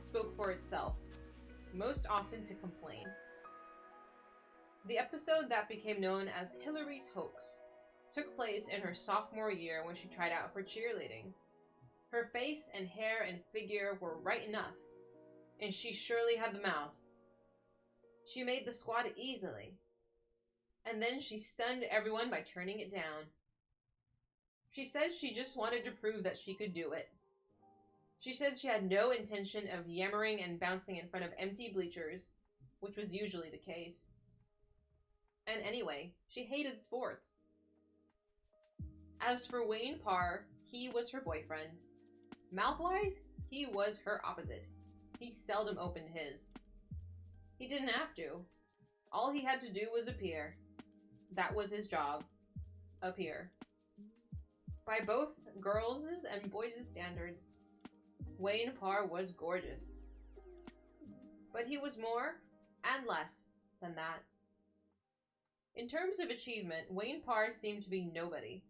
spoke for itself, most often to complain. The episode that became known as Hillary's Hoax took place in her sophomore year when she tried out for cheerleading. Her face and hair and figure were right enough, and she surely had the mouth. She made the squad easily, and then she stunned everyone by turning it down. She said she just wanted to prove that she could do it. She said she had no intention of yammering and bouncing in front of empty bleachers, which was usually the case. And anyway, she hated sports. As for Wayne Parr, he was her boyfriend. Mouth-wise, he was her opposite. He seldom opened his. He didn't have to. All he had to do was appear. That was his job. Appear. By both girls' and boys' standards, Wayne Parr was gorgeous. But he was more and less than that. In terms of achievement, Wayne Parr seemed to be nobody.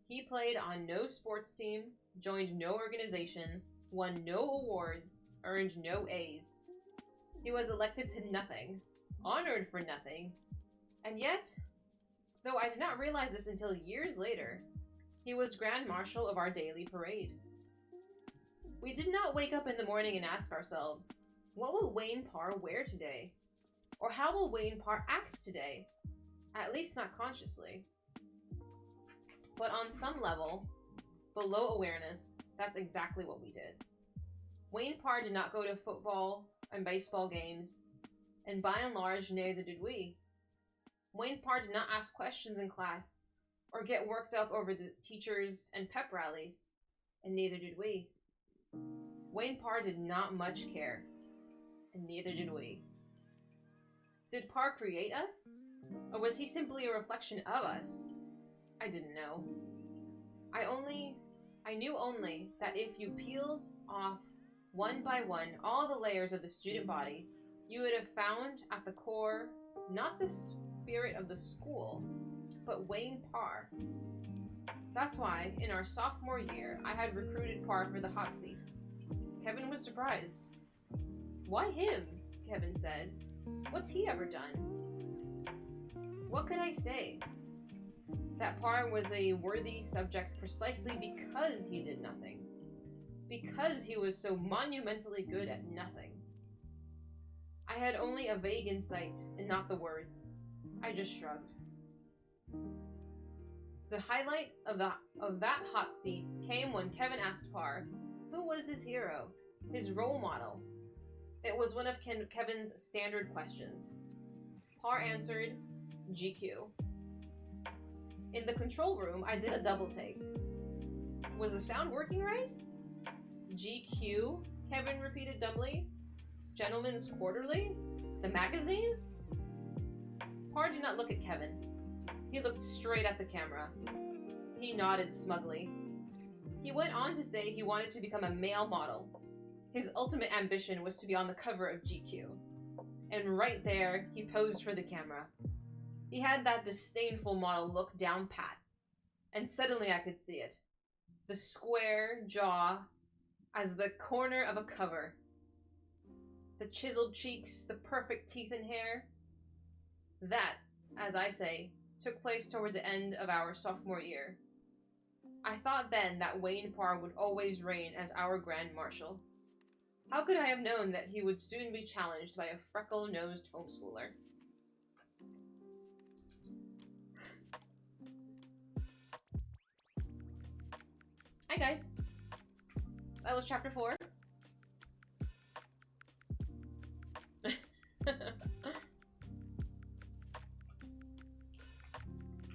He played on no sports team, joined no organization, won no awards, earned no A's. He was elected to nothing, honored for nothing, and yet, though I did not realize this until years later, he was Grand Marshal of our daily parade. We did not wake up in the morning and ask ourselves, what will Wayne Parr wear today? Or how will Wayne Parr act today? At least not consciously. But on some level, below awareness, that's exactly what we did. Wayne Parr did not go to football and baseball games, and by and large, neither did we. Wayne Parr did not ask questions in class, or get worked up over the teachers and pep rallies, and neither did we. Wayne Parr did not much care, and neither did we. Did Parr create us? Or was he simply a reflection of us? I didn't know. I knew only that if you peeled off one by one all the layers of the student body, you would have found at the core not the spirit of the school, but Wayne Parr. That's why, in our sophomore year, I had recruited Parr for the hot seat. Kevin was surprised. Why him? Kevin said. What's he ever done? What could I say? That Parr was a worthy subject precisely because he did nothing. Because he was so monumentally good at nothing. I had only a vague insight, and not the words. I just shrugged. The highlight of that hot seat came when Kevin asked Parr, who was his hero, his role model? It was one of Kevin's standard questions. Parr answered, GQ. In the control room, I did a double take. Was the sound working right? GQ? Kevin repeated dumbly. Gentleman's Quarterly? The magazine? Parr did not look at Kevin. He looked straight at the camera. He nodded smugly. He went on to say he wanted to become a male model. His ultimate ambition was to be on the cover of GQ. And right there, he posed for the camera. He had that disdainful model look down pat. And suddenly I could see it. The square jaw as the corner of a cover. The chiseled cheeks, the perfect teeth and hair. That, as I say, took place toward the end of our sophomore year. I thought then that Wayne Parr would always reign as our Grand Marshal. How could I have known that he would soon be challenged by a freckle-nosed homeschooler? Hi guys. That was chapter 4.